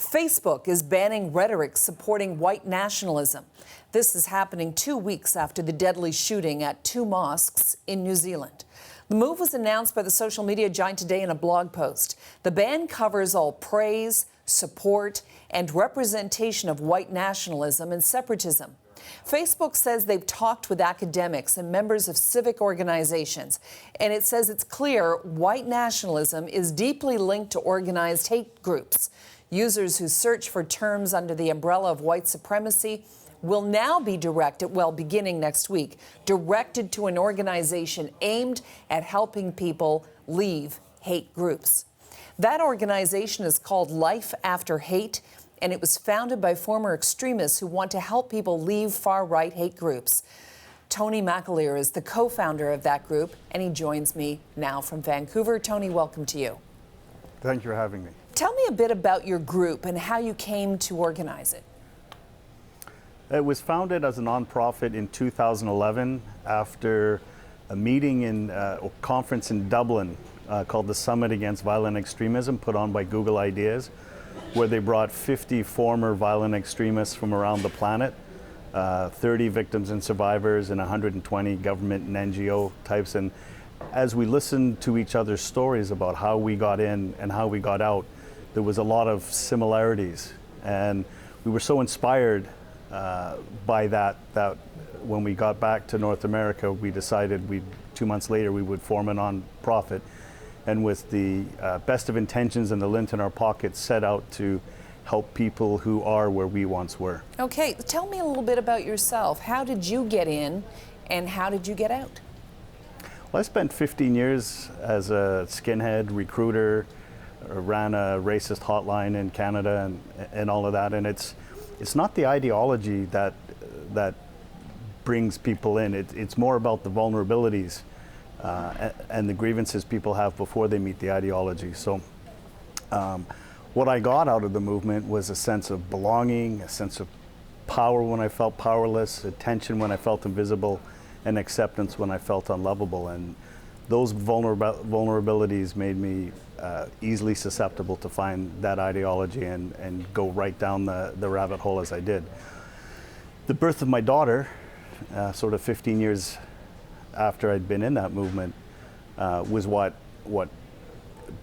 Facebook is banning rhetoric supporting white nationalism. This is happening 2 weeks after the deadly shooting at 2 mosques in New Zealand. The move was announced by the social media giant today in a blog post. The ban covers all praise, support, and representation of white nationalism and separatism. Facebook says they've talked with academics and members of civic organizations, and it says it's clear white nationalism is deeply linked to organized hate groups. Users who search for terms under the umbrella of white supremacy will now be directed, beginning next week, directed to an organization aimed at helping people leave hate groups. That organization is called Life After Hate, and it was founded by former extremists who want to help people leave far-right hate groups. Tony McAleer is the co-founder of that group, and he joins me now from Vancouver. Tony, welcome to you. Thank you for having me. Tell me a bit about your group and how you came to organize it. It was founded as a nonprofit in 2011 after a meeting a conference in Dublin called the Summit Against Violent Extremism, put on by Google Ideas, where they brought 50 former violent extremists from around the planet, 30 victims and survivors, and 120 government and NGO types. And as we listened to each other's stories about how we got in and how we got out, there was a lot of similarities. And we were so inspired by that when we got back to North America, we decided 2 months later we would form a non-profit, and with the best of intentions and the lint in our pockets, set out to help people who are where we once were. Okay, tell me a little bit about yourself. How did you get in and how did you get out? Well, I spent 15 years as a skinhead recruiter, ran a racist hotline in Canada and all of that, and it's not the ideology that brings people in. It's more about the vulnerabilities and the grievances people have before they meet the ideology. So what I got out of the movement was a sense of belonging, a sense of power when I felt powerless, attention when I felt invisible, and acceptance when I felt unlovable. And those vulnerabilities made me easily susceptible to find that ideology and go right down the rabbit hole as I did. The birth of my daughter, sort of 15 years after I'd been in that movement, was what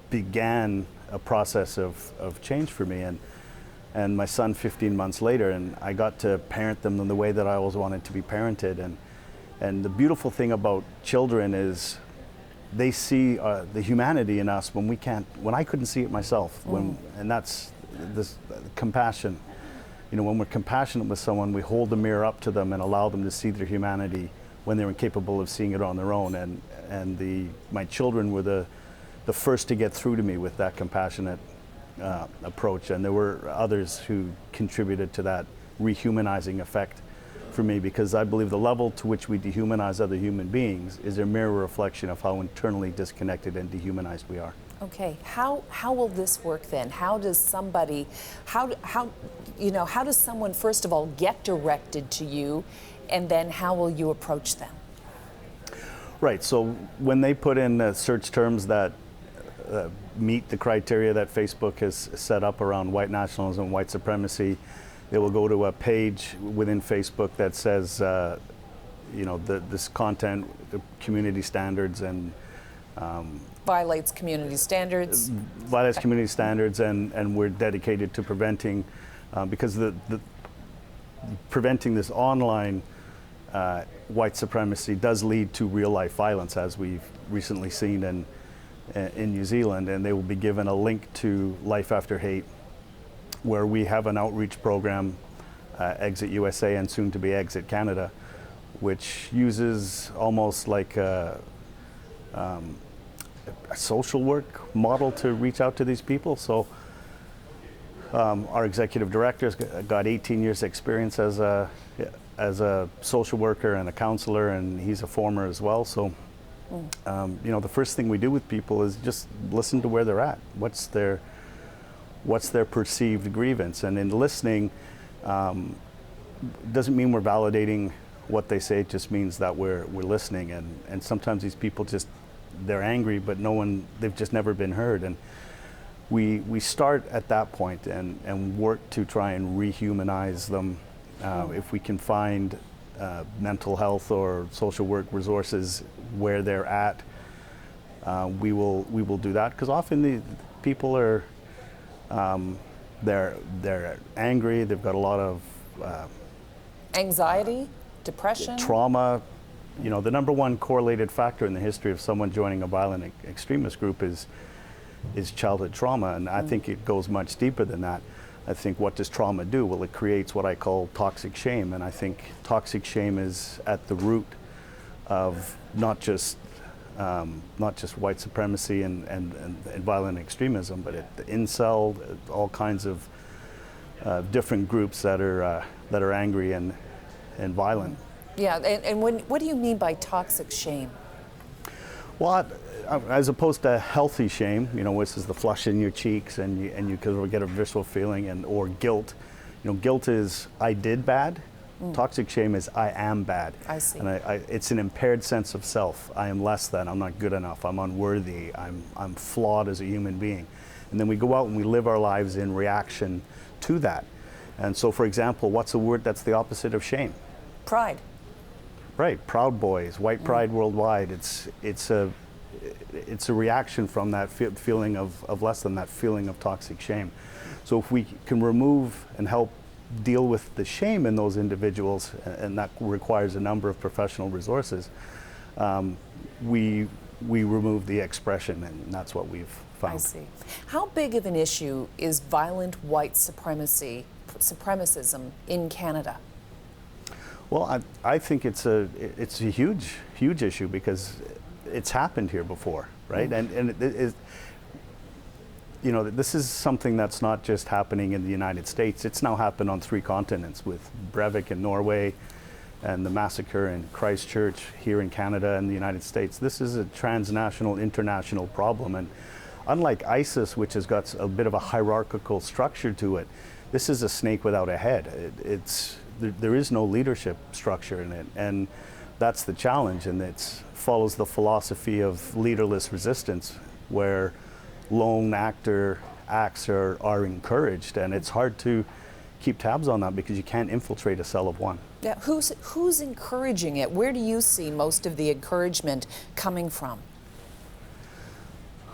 began a process of change for me. And my son 15 months later, and I got to parent them in the way that I always wanted to be parented. And the beautiful thing about children is they see the humanity in us when I couldn't see it myself. And that's this compassion. You know, when we're compassionate with someone, we hold the mirror up to them and allow them to see their humanity when they're incapable of seeing it on their own. And my children were the first to get through to me with that compassionate approach. And there were others who contributed to that rehumanizing effect for me, because I believe the level to which we dehumanize other human beings is a mirror reflection of how internally disconnected and dehumanized we are. Okay, how will this work then? How does somebody, how does someone first of all get directed to you, and then how will you approach them? Right, so when they put in search terms that meet the criteria that Facebook has set up around white nationalism, white supremacy, they will go to a page within Facebook that says, this content, community standards, and violates community standards. Violates community standards, and we're dedicated to preventing, because preventing this online white supremacy does lead to real life violence, as we've recently seen in New Zealand. And they will be given a link to Life After Hate, where we have an outreach program, Exit USA and soon to be Exit Canada, which uses almost like a social work model to reach out to these people. So our executive director's got 18 years experience as a social worker and a counselor, and he's a former as well. So the first thing we do with people is just listen to where they're at. What's their perceived grievance? And in listening, doesn't mean we're validating what they say. It just means that we're listening. And sometimes these people they're angry, but they've just never been heard. And we start at that point and work to try and rehumanize them. If we can find mental health or social work resources where they're at, we will do that, because often the people are they're angry. They've got a lot of anxiety, depression, trauma. You know, the number one correlated factor in the history of someone joining a violent extremist group is childhood trauma, and I think it goes much deeper than that. I think, what does trauma do? Well, it creates what I call toxic shame, and I think toxic shame is at the root of not just white supremacy and violent extremism, but the incel, all kinds of different groups that are angry and violent. Yeah, and what do you mean by toxic shame? Well, as opposed to healthy shame, you know, which is the flush in your cheeks and you can get a visceral feeling, or guilt. You know, guilt is I did bad. Toxic shame is I am bad. I see. And it's an impaired sense of self. I am less than. I'm not good enough. I'm unworthy. I'm flawed as a human being. And then we go out and we live our lives in reaction to that. And so, for example, what's a word that's the opposite of shame? Pride. Right, Proud Boys, white pride worldwide. It's a reaction from that feeling of less than, that feeling of toxic shame. So if we can remove and help deal with the shame in those individuals, and that requires a number of professional resources, we remove the expression, and that's what we've found. I see. How big of an issue is violent white supremacism in Canada? Well, I think it's a huge issue, because it's happened here before, right? And you know, this is something that's not just happening in the United States. It's now happened on 3 continents, with Breivik in Norway and the massacre in Christchurch here in Canada and the United States. This is a transnational, international problem. And unlike ISIS, which has got a bit of a hierarchical structure to it, this is a snake without a head. There is no leadership structure in it. And that's the challenge. And it follows the philosophy of leaderless resistance, where lone actor acts are encouraged, and it's hard to keep tabs on that because you can't infiltrate a cell of one. Yeah, who's encouraging it? Where do you see most of the encouragement coming from?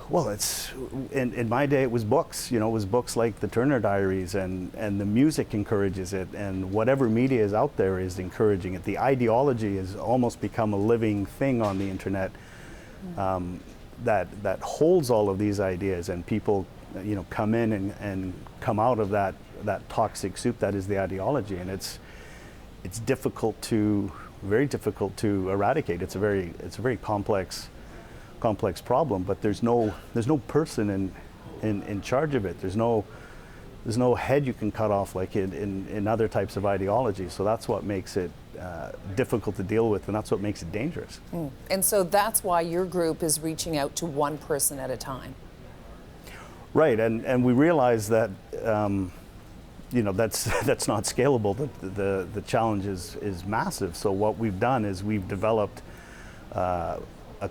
Well, it's in my day it was books. You know, it was books like the Turner Diaries, and the music encourages it, and whatever media is out there is encouraging it. The ideology has almost become a living thing on the internet. That holds all of these ideas, and people, you know, come in and come out of that toxic soup that is the ideology, and it's very difficult to eradicate. It's a very complex problem, but there's no person in charge of it. There's no head you can cut off like in other types of ideology. So that's what makes it difficult to deal with, and that's what makes it dangerous. And so that's why your group is reaching out to one person at a time. Right, and we realize that you know, that's not scalable. The challenge is massive. So what we've done is we've developed a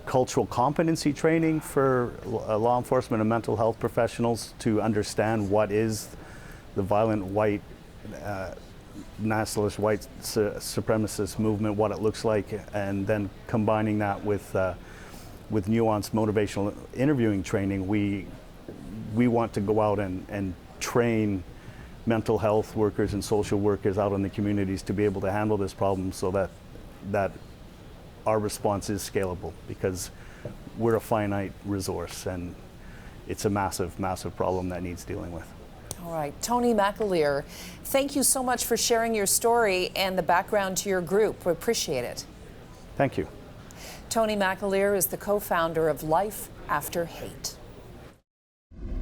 cultural competency training for law enforcement and mental health professionals to understand what is the violent white nationalist white supremacist movement, what it looks like, and then combining that with nuanced motivational interviewing training. We want to go out and train mental health workers and social workers out in the communities to be able to handle this problem, so that our response is scalable, because we're a finite resource and it's a massive problem that needs dealing with. All right, Tony McAleer, thank you so much for sharing your story and the background to your group. We appreciate it. Thank you. Tony McAleer is the co-founder of Life After Hate.